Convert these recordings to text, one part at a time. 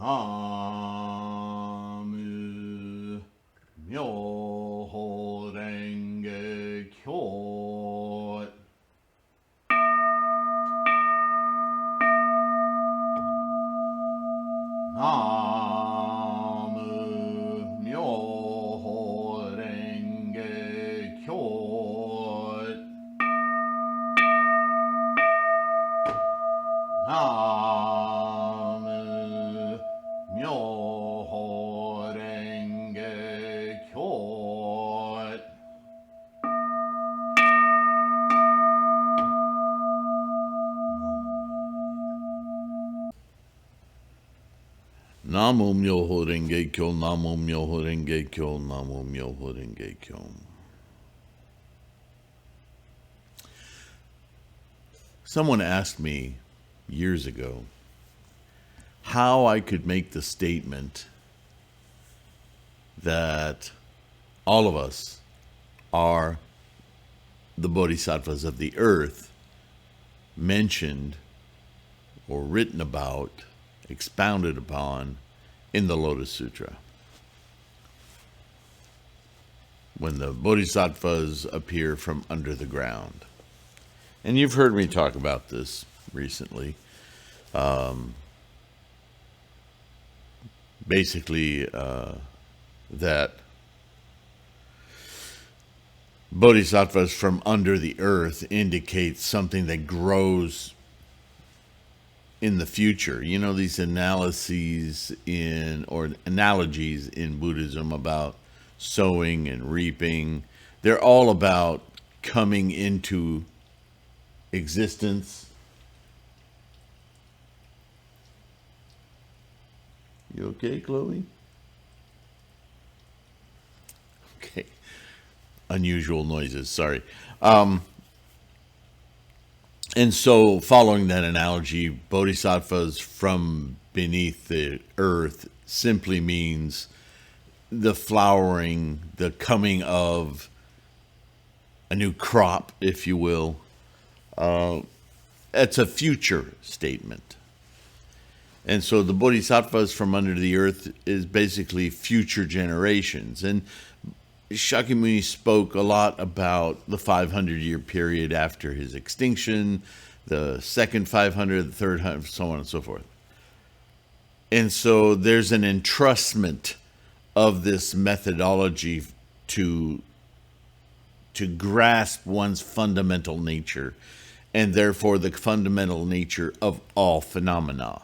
Namu Myoho Renge Kyo. Namu Myoho Renge Kyo. Namu Myoho Renge Kyo. Namu Myoho Renge Kyo, Namu Myoho Renge Kyo, Namu Myoho Renge Kyo. Someone asked me years ago how I could make the statement that all of us are the bodhisattvas of the earth mentioned or written about, expounded upon in the Lotus Sutra. When the bodhisattvas appear from under the ground. And you've heard me talk about this recently. Basically, that bodhisattvas from under the earth indicates something that grows in the future. You know, these analogies in Buddhism about sowing and reaping, they're all about coming into existence. You okay, Chloe? Okay. Unusual noises, sorry. And so, following that analogy, bodhisattvas from beneath the earth simply means the flowering, the coming of a new crop, if you will. It's a future statement. And so the bodhisattvas from under the earth is basically future generations. And Shakyamuni spoke a lot about the 500-year period after his extinction, the second 500, the third 100, so on and so forth. And so there's an entrustment of this methodology to grasp one's fundamental nature, and therefore the fundamental nature of all phenomena.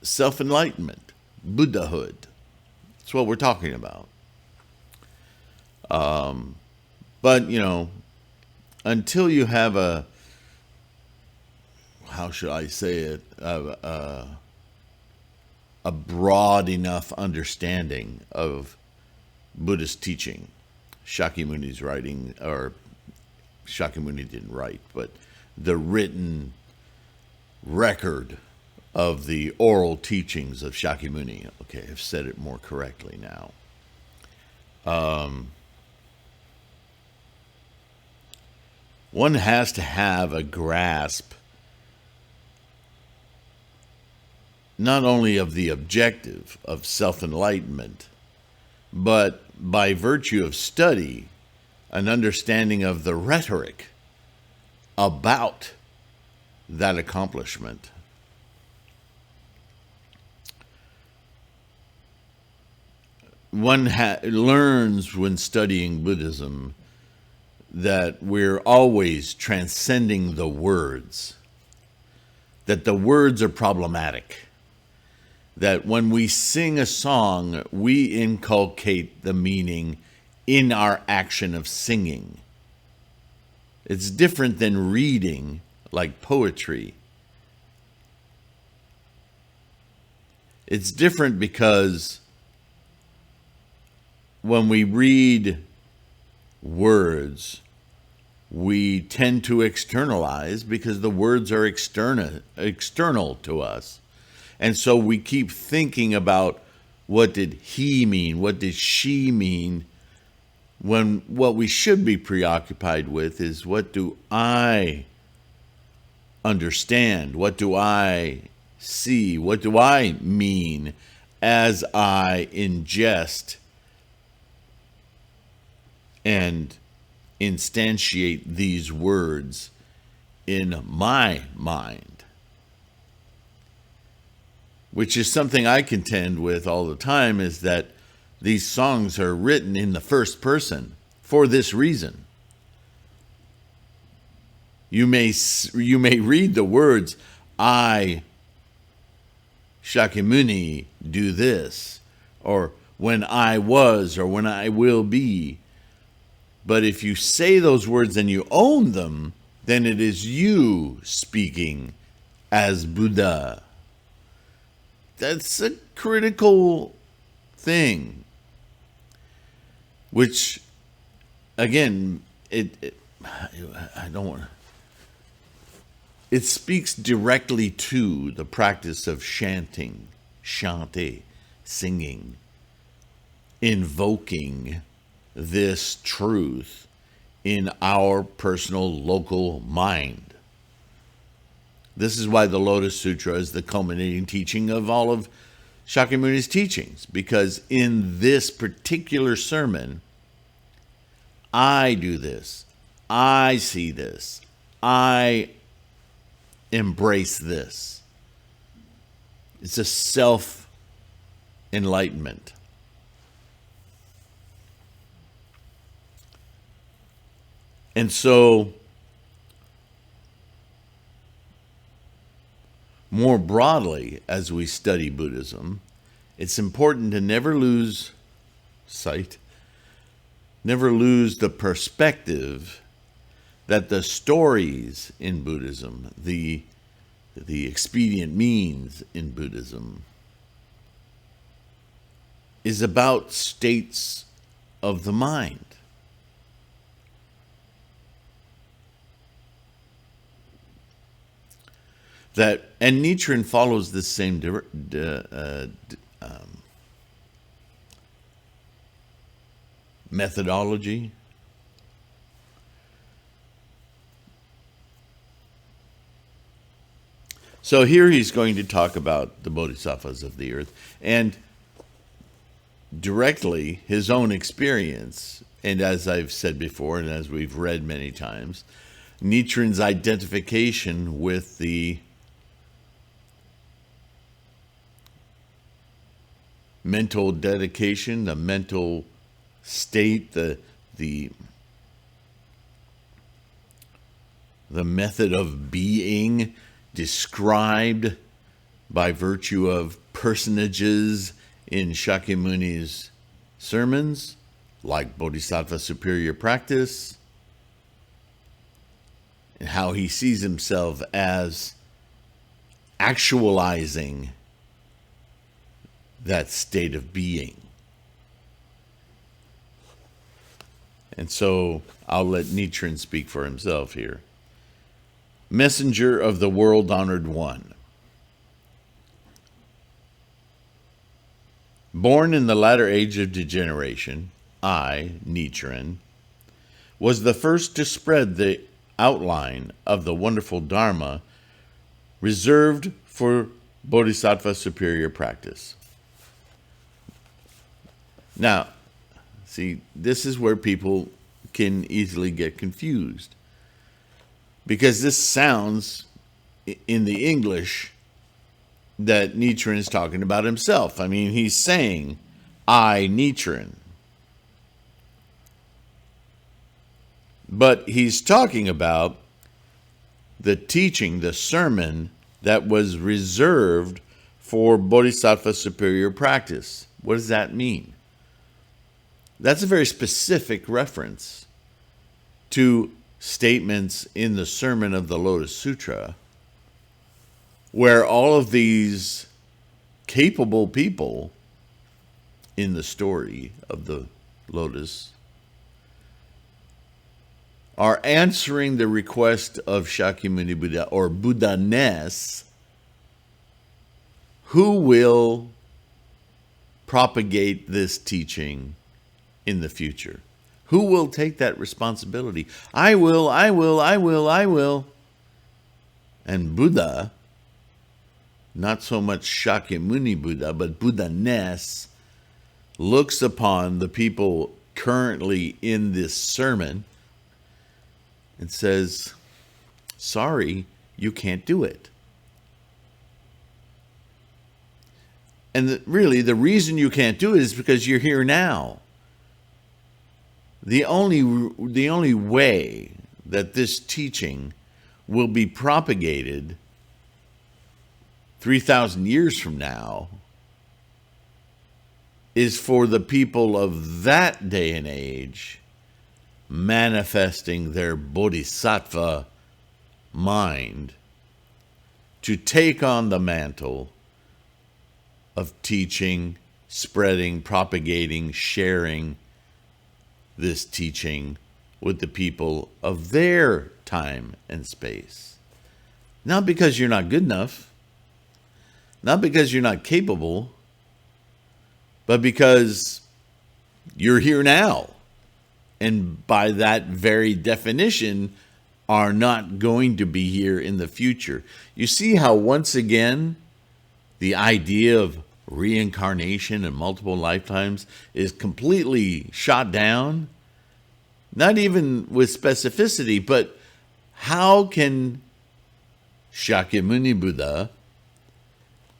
Self-enlightenment, Buddhahood. That's what we're talking about. But, you know, until you have how should I say it, a broad enough understanding of Buddhist teaching, Shakyamuni's writing, or Shakyamuni didn't write, but the written record of the oral teachings of Shakyamuni. Okay, I've said it more correctly now. One has to have a grasp not only of the objective of self-enlightenment, but by virtue of study, an understanding of the rhetoric about that accomplishment. One learns when studying Buddhism that we're always transcending the words, that the words are problematic, that when we sing a song, we inculcate the meaning in our action of singing. It's different than reading, like poetry. It's different because when we read words, we tend to externalize because the words are external to us. And so we keep thinking about, what did he mean? What did she mean? When what we should be preoccupied with is, what do I understand? What do I see? What do I mean as I ingest and instantiate these words in my mind? Which is something I contend with all the time, is that these songs are written in the first person for this reason. You may read the words, I, Shakyamuni, do this, or when I was, or when I will be. But if you say those words and you own them, then it is you speaking as Buddha. That's a critical thing, which, again, I don't want to. It speaks directly to the practice of chanting, chanter, singing, invoking this truth in our personal local mind. This is why the Lotus Sutra is the culminating teaching of all of Shakyamuni's teachings, because in this particular sermon, I do this, I see this, I embrace this. It's a self-enlightenment. And so, more broadly, as we study Buddhism, it's important to never lose sight, never lose the perspective that the stories in Buddhism, the expedient means in Buddhism, is about states of the mind. And Nichiren follows this same methodology. So here he's going to talk about the bodhisattvas of the earth and directly his own experience. And as I've said before, and as we've read many times, Nichiren's identification with the mental dedication, the mental state, the method of being described by virtue of personages in Shakyamuni's sermons, like Bodhisattva Superior Practice, and how he sees himself as actualizing that state of being. And so I'll let Nichiren speak for himself here. Messenger of the world-honored one. Born in the latter age of degeneration, I, Nichiren, was the first to spread the outline of the wonderful Dharma reserved for Bodhisattva Superior Practice. Now, see, this is where people can easily get confused, because this sounds, in the English, that Nichiren is talking about himself. I mean, he's saying, I, Nichiren. But he's talking about the teaching, the sermon that was reserved for Bodhisattva Superior Practice. What does that mean? That's a very specific reference to statements in the Sermon of the Lotus Sutra, where all of these capable people in the story of the Lotus are answering the request of Shakyamuni Buddha, or Buddha-ness, who will propagate this teaching in the future. Who will take that responsibility? I will, I will, I will, I will. And Buddha not so much Shakyamuni Buddha, but Buddha-ness, looks upon the people currently in this sermon and says, sorry, you can't do it. And really, the reason you can't do it is because you're here now. The only way that this teaching will be propagated 3,000 years from now is for the people of that day and age manifesting their bodhisattva mind to take on the mantle of teaching, spreading, propagating, sharing this teaching with the people of their time and space. Not because you're not good enough, not because you're not capable, but because you're here now. And by that very definition, are not going to be here in the future. You see how once again, the idea of reincarnation and multiple lifetimes is completely shot down? Not even with specificity, but how can Shakyamuni Buddha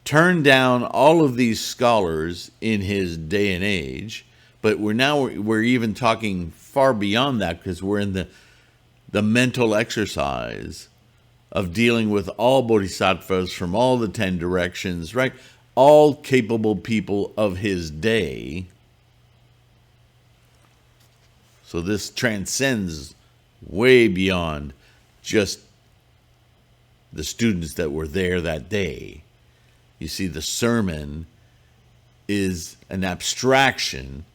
turn down all of these scholars in his day and age? But we're even talking far beyond that, because we're in the mental exercise of dealing with all bodhisattvas from all the 10 directions, right? All capable people of his day. So this transcends way beyond just the students that were there that day. You see, the sermon is an abstraction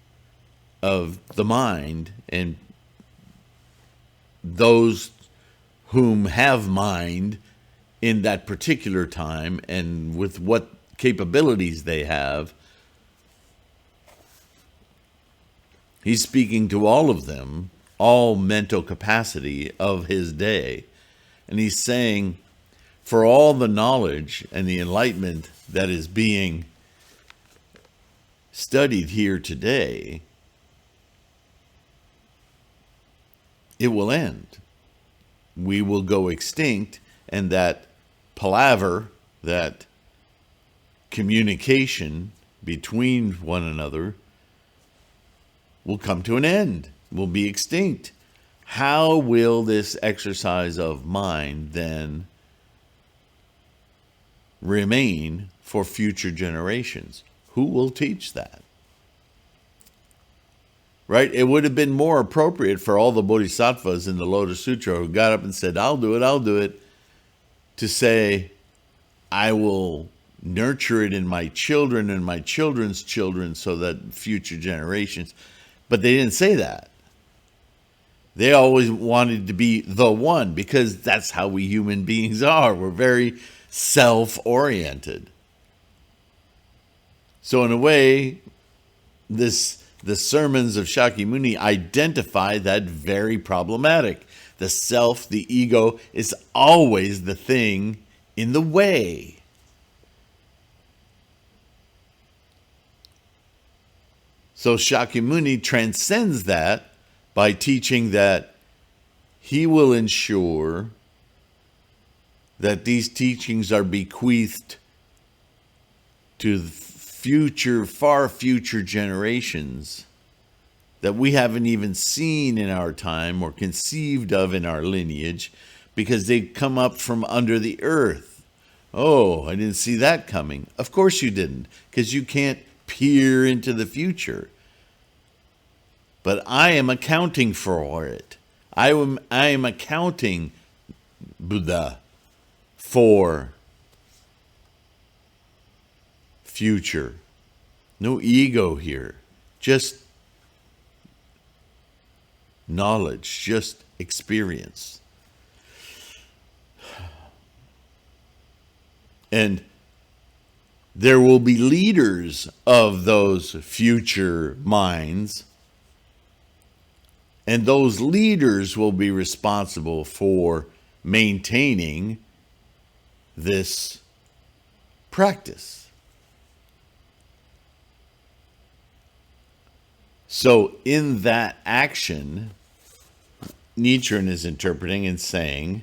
of the mind, and those whom have mind in that particular time and with what capabilities they have. He's speaking to all of them, all mental capacity of his day. And he's saying, for all the knowledge and the enlightenment that is being studied here today, it will end. We will go extinct, and that palaver, that communication between one another will come to an end, will be extinct. How will this exercise of mind then remain for future generations? Who will teach that? Right? It would have been more appropriate for all the bodhisattvas in the Lotus Sutra who got up and said, I'll do it, to say, I will nurture it in my children and my children's children so that future generations. But they didn't say that. They always wanted to be the one, because that's how we human beings are. We're very self-oriented. So in a way, the sermons of Shakyamuni identify that very problematic. The self, the ego, is always the thing in the way. So Shakyamuni transcends that by teaching that he will ensure that these teachings are bequeathed to future, far future generations that we haven't even seen in our time or conceived of in our lineage, because they come up from under the earth. Oh, I didn't see that coming. Of course you didn't, because you can't peer into the future. But I am accounting for it. I am accounting, Buddha, for future. No ego here. Just knowledge, just experience. And there will be leaders of those future minds, and those leaders will be responsible for maintaining this practice. So in that action, Nichiren is interpreting and saying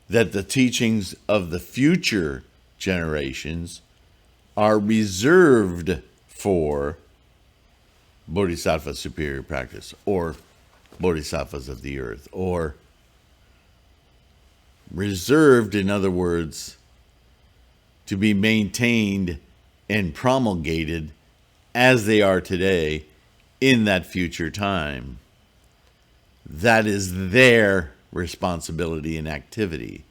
that the teachings of the future generations are reserved for Bodhisattva superior practice, or Bodhisattvas of the earth, or reserved, in other words, to be maintained and promulgated as they are today in that future time. That is their responsibility and activity.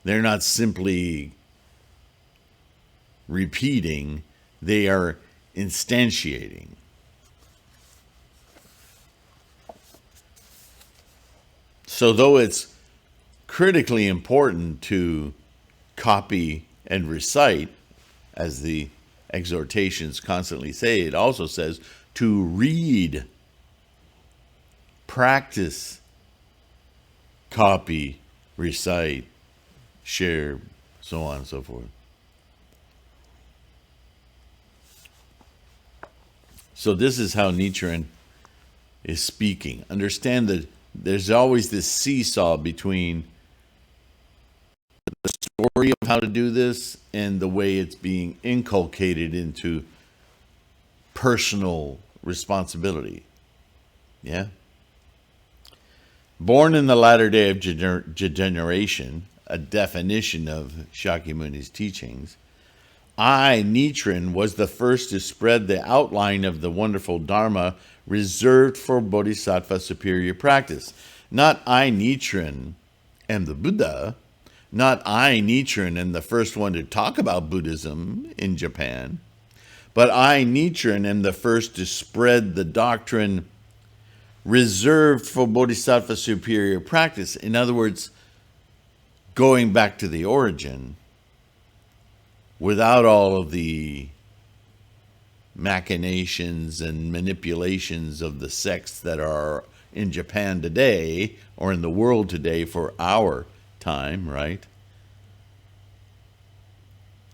They're not simply repeating, they are instantiating. So though it's critically important to copy and recite, as the exhortations constantly say, it also says to read, practice, copy, recite, share, so on and so forth. So this is how Nichiren is speaking. Understand that there's always this seesaw between the story of how to do this and the way it's being inculcated into personal responsibility. Yeah? Born in the latter day of generation, a definition of Shakyamuni's teachings, I, Nichiren, was the first to spread the outline of the wonderful Dharma reserved for Bodhisattva superior practice. Not I, Nichiren, am the Buddha. Not I, Nichiren, am the first one to talk about Buddhism in Japan. But I, Nichiren, am the first to spread the doctrine reserved for Bodhisattva superior practice. In other words, going back to the origin, without all of the machinations and manipulations of the sects that are in Japan today, or in the world today for our time, right?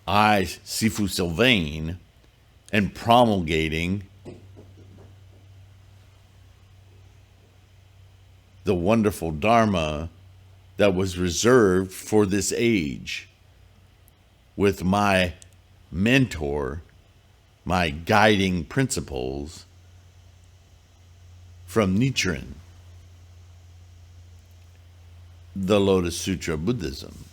I, Sifu Sylvain, am promulgating the wonderful Dharma that was reserved for this age, with my mentor, my guiding principles from Nichiren, the Lotus Sutra Buddhism.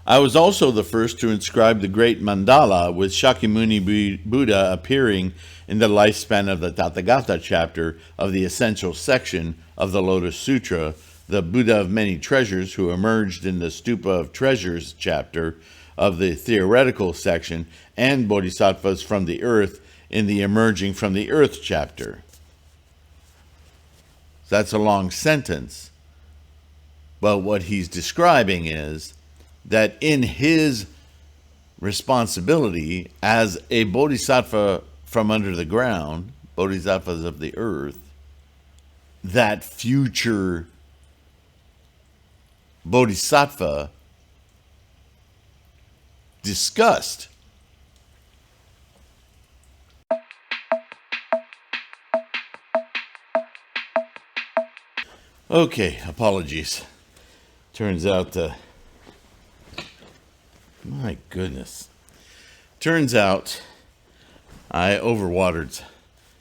I was also the first to inscribe the Great Mandala, with Shakyamuni Buddha appearing in the lifespan of the Tathagata chapter of the essential section of the Lotus Sutra, the Buddha of many treasures who emerged in the Stupa of Treasures chapter of the theoretical section, and Bodhisattvas from the earth in the emerging from the earth chapter. That's a long sentence, but what he's describing is that in his responsibility as a bodhisattva from under the ground, bodhisattvas of the earth, that future bodhisattva discussed okay, apologies. Turns out my goodness. Turns out I overwatered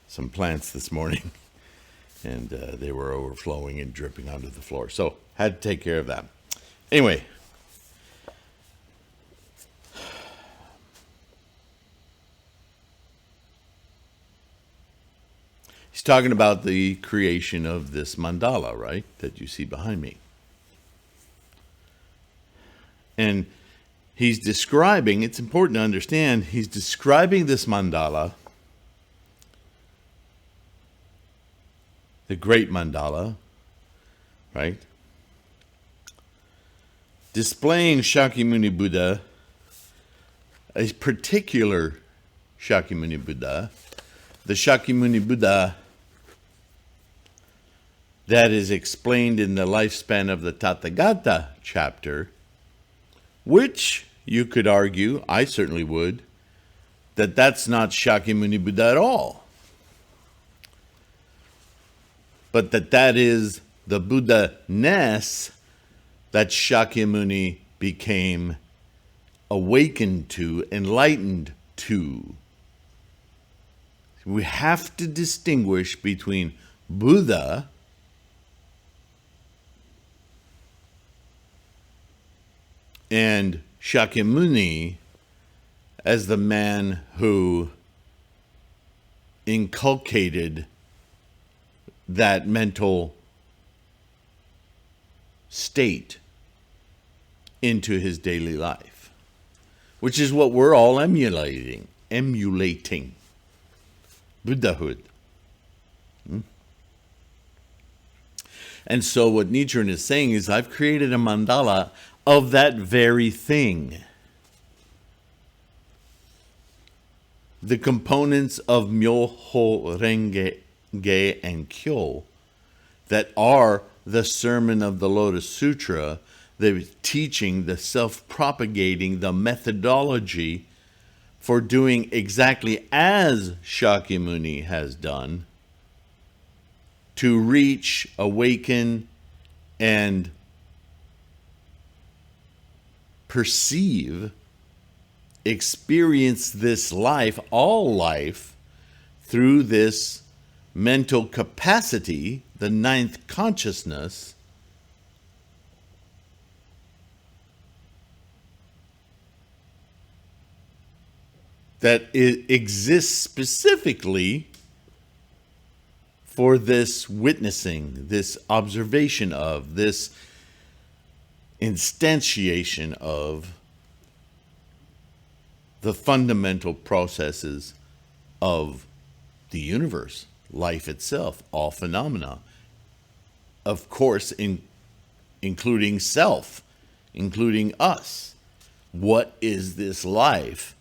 some plants this morning, and they were overflowing and dripping onto the floor. So had to take care of that. Anyway, he's talking about the creation of this mandala, right, that you see behind me. And he's describing, it's important to understand, he's describing this mandala, the Great Mandala, right? Displaying Shakyamuni Buddha, a particular Shakyamuni Buddha, the Shakyamuni Buddha that is explained in the lifespan of the Tathagata chapter, which you could argue, I certainly would, that that's not Shakyamuni Buddha at all, but that is the Buddha-ness that Shakyamuni became awakened to, enlightened to. We have to distinguish between Buddha and Shakyamuni as the man who inculcated that mental state into his daily life, which is what we're all emulating Buddhahood. And so what Nichiren is saying is, I've created a mandala of that very thing. The components of Myoho, Renge, Ge, and Kyo that are the sermon of the Lotus Sutra, the teaching, the self-propagating, the methodology for doing exactly as Shakyamuni has done to reach, awaken, and perceive, experience this life, all life, through this mental capacity, the ninth consciousness, that it exists specifically for this witnessing, this observation of, this instantiation of the fundamental processes of the universe, life itself, all phenomena. Of course, including self, including us. What is this life?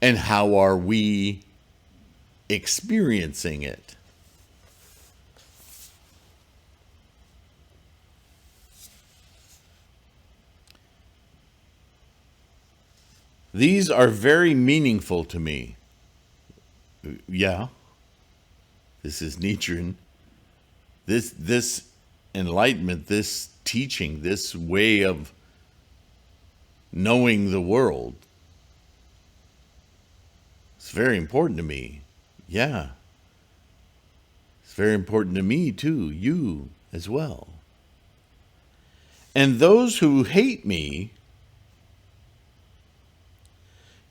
And how are we experiencing it? These are very meaningful to me. Yeah, this is Nichiren. This enlightenment, this teaching, this way of knowing the world, it's very important to me. Yeah. It's very important to me too, you as well. And those who hate me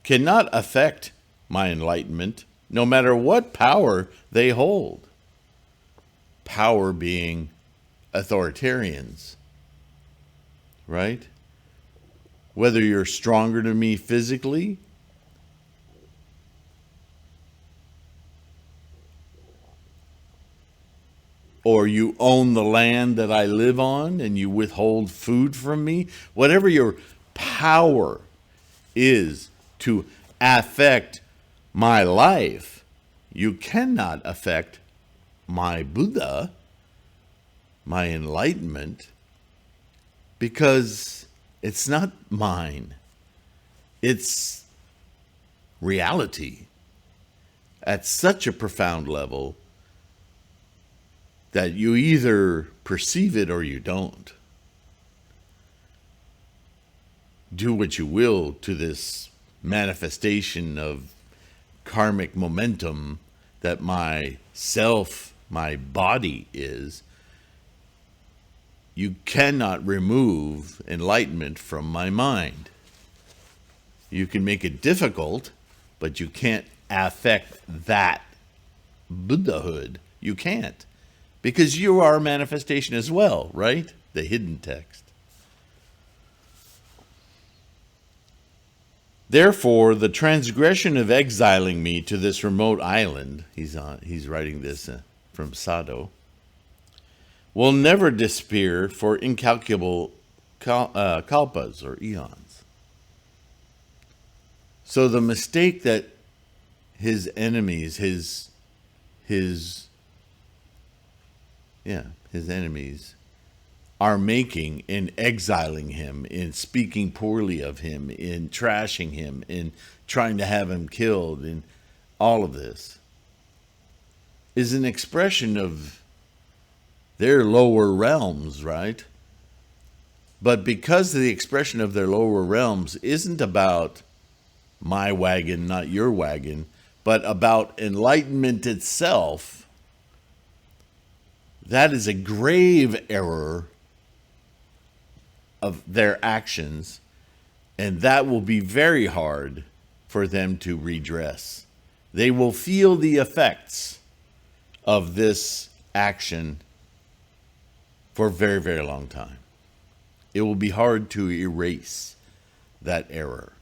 cannot affect my enlightenment, no matter what power they hold. Power being authoritarians, right? Whether you're stronger than me physically, or you own the land that I live on and you withhold food from me, whatever your power is to affect my life, you cannot affect my Buddha, my enlightenment, because it's not mine. It's reality at such a profound level that you either perceive it or you don't. Do what you will to this manifestation of karmic momentum that my self, my body is. You cannot remove enlightenment from my mind. You can make it difficult, but you can't affect that Buddhahood. You can't. Because you are a manifestation as well, right? The hidden text. Therefore, the transgression of exiling me to this remote island, he's writing this from Sado, will never disappear for incalculable kalpas or eons. So the mistake that his enemies, his Yeah, his enemies are making in exiling him, in speaking poorly of him, in trashing him, in trying to have him killed, in all of this is an expression of their lower realms, right? But because the expression of their lower realms isn't about my wagon, not your wagon, but about enlightenment itself, that is a grave error of their actions, and that will be very hard for them to redress. They will feel the effects of this action for a very, very long time. It will be hard to erase that error.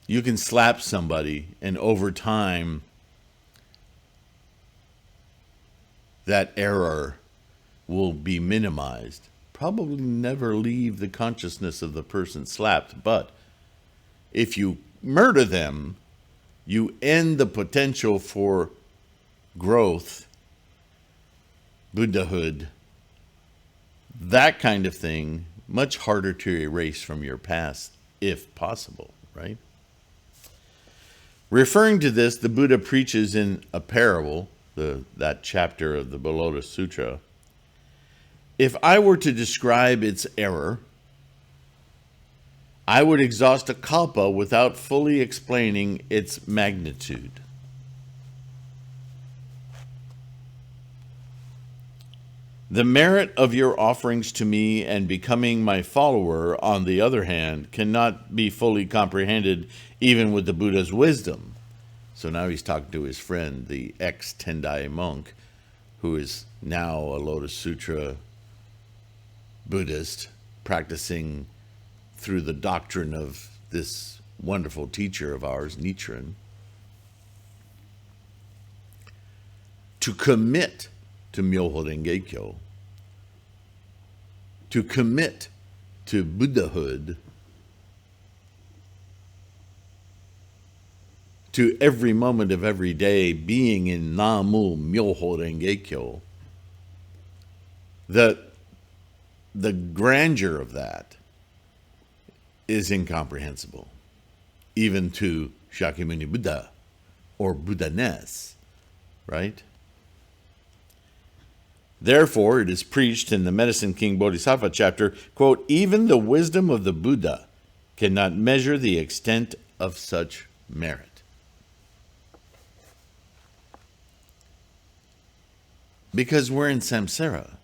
You can slap somebody, and over time, that error will be minimized. Probably never leave the consciousness of the person slapped, but if you murder them, you end the potential for growth, Buddhahood, that kind of thing, much harder to erase from your past, if possible, right? Referring to this, the Buddha preaches in a parable, that chapter of the Lotus Sutra. If I were to describe its error, I would exhaust a kalpa without fully explaining its magnitude. The merit of your offerings to me and becoming my follower, on the other hand, cannot be fully comprehended even with the Buddha's wisdom. So now he's talking to his friend, the ex-Tendai monk, who is now a Lotus Sutra Buddhist, practicing through the doctrine of this wonderful teacher of ours, Nichiren. To commit to Myoho Renge-kyo, to commit to Buddhahood, to every moment of every day being in Namu Myoho Renge-kyo, the grandeur of that is incomprehensible, even to Shakyamuni Buddha or Buddha-ness, right? Therefore, it is preached in the Medicine King Bodhisattva chapter, quote, even the wisdom of the Buddha cannot measure the extent of such merit. Because we're in samsara.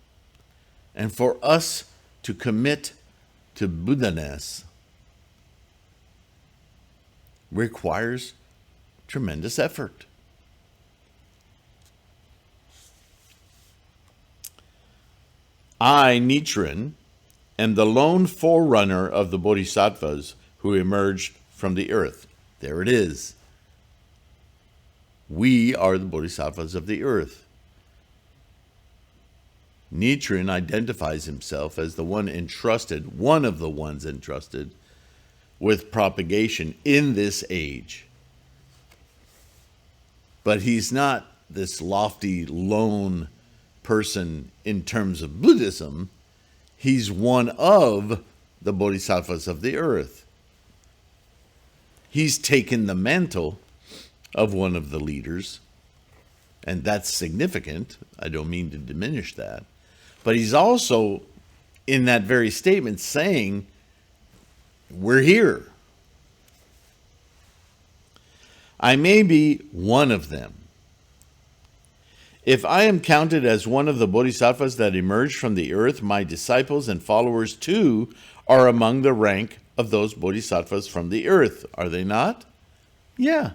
And for us to commit to Buddha-ness requires tremendous effort. I, Nichiren, am the lone forerunner of the bodhisattvas who emerged from the earth. There it is. We are the bodhisattvas of the earth. Nichiren identifies himself as the one entrusted, one of the ones entrusted with propagation in this age. But he's not this lofty, lone person in terms of Buddhism. He's one of the bodhisattvas of the earth. He's taken the mantle of one of the leaders, and that's significant. I don't mean to diminish that. But he's also, in that very statement, saying, we're here. I may be one of them. If I am counted as one of the bodhisattvas that emerged from the earth, my disciples and followers too are among the rank of those bodhisattvas from the earth, are they not? Yeah.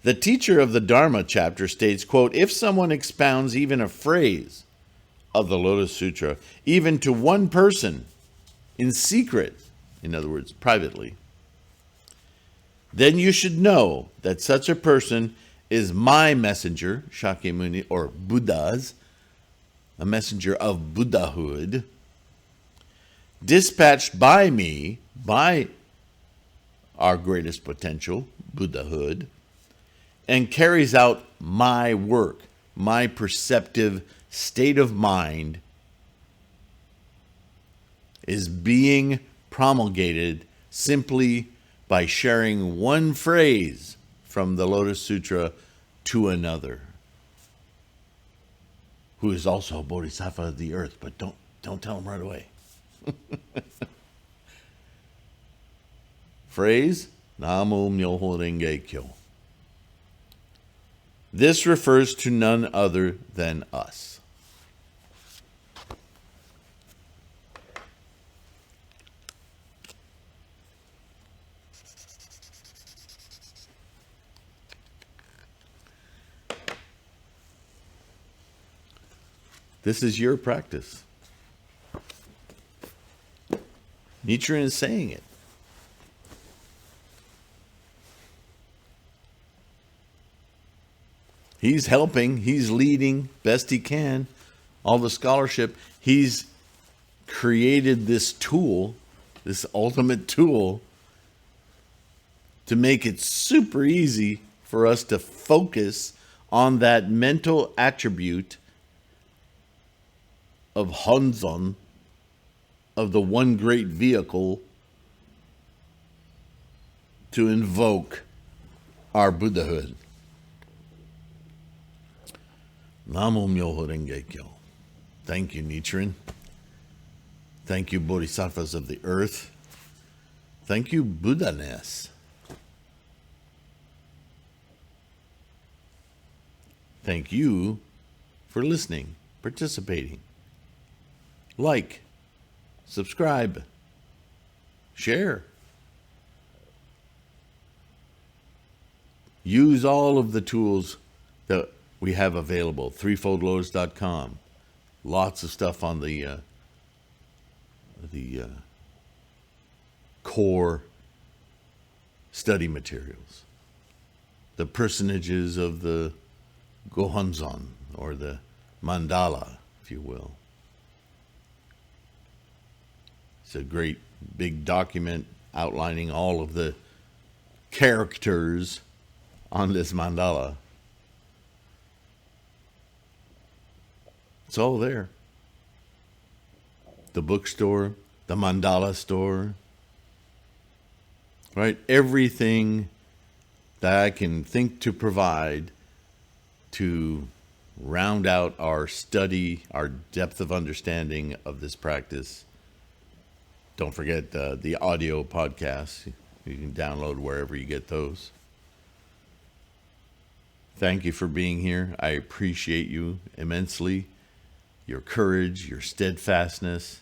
The teacher of the Dharma chapter states, quote, if someone expounds even a phrase of the Lotus Sutra, even to one person in secret, in other words, privately, then you should know that such a person is my messenger, Shakyamuni, or Buddha's, a messenger of Buddhahood, dispatched by me, by our greatest potential, Buddhahood, and carries out my work, my perceptive state of mind is being promulgated simply by sharing one phrase from the Lotus Sutra to another, who is also a bodhisattva of the earth, but don't tell him right away. Phrase, Namo Myoho Renge Kyo. This refers to none other than us. This is your practice. Nichiren is saying it. He's helping, he's leading best he can, all the scholarship. He's created this tool, this ultimate tool, to make it super easy for us to focus on that mental attribute of Honzon, of the one great vehicle to invoke our Buddhahood. Namo Myoho Renge Kyo. Thank you, Nichiren. Thank you, Bodhisattvas of the earth. Thank you, Buddha-ness. Thank you for listening, participating. Like, subscribe, share. Use all of the tools that we have available. Threefoldlotus.com. Lots of stuff on the core study materials. The personages of the Gohonzon, or the mandala, if you will. It's a great big document outlining all of the characters on this mandala. It's all there. The bookstore, the mandala store, right? Everything that I can think to provide to round out our study, our depth of understanding of this practice. Don't forget the audio podcasts. You can download wherever you get those. Thank you for being here. I appreciate you immensely. Your courage, your steadfastness.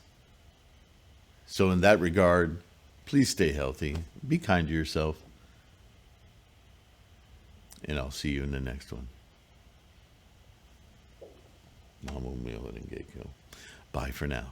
So in that regard, please stay healthy. Be kind to yourself. And I'll see you in the next one. Namo Myoho Renge Kyo. Bye for now.